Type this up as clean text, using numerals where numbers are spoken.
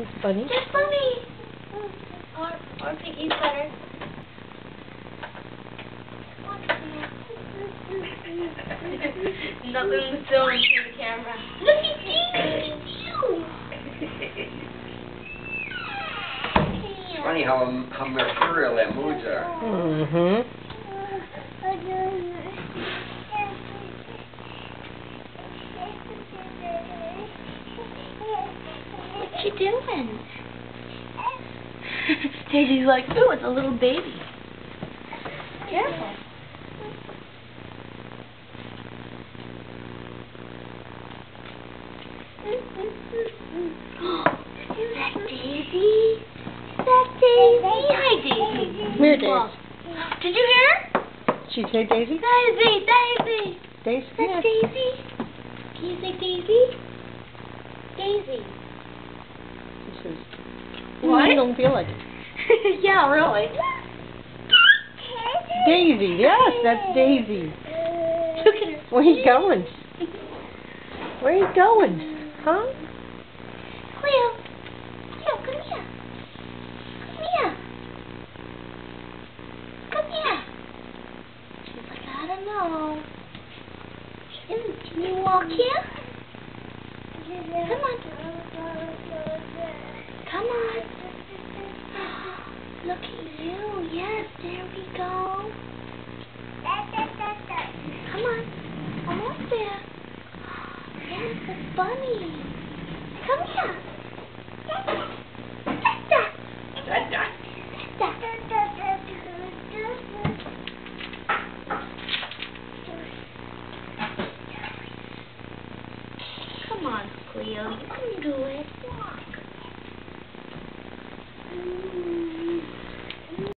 Thanks, Bunny. Just Bunny. Or Piggy's better. Nothing filming through the camera. Look at you! It's funny how mercurial their moods are. Mm-hmm. What you doing? Daisy's like, ooh, it's a little baby. Careful. Is that Daisy? Is that Daisy? Hi, Daisy. Here, Daisy. Did you hear her? She say Daisy? Daisy, Daisy. Daisy? Is that Daisy? Can you say Daisy? Daisy. She says, What? I don't feel like it. Yeah, really. Daisy, yes, that's Daisy. Look at her. Where you going? Where you going? Huh? Cleo. Cleo, come here. Come here. Come here. She's like, I don't know. Can you walk here? Come on. Come on. Look at you. Yes, there we go. Come on. Almost there. Yes, the bunny. Come here. Come on, Cleo. You can do it.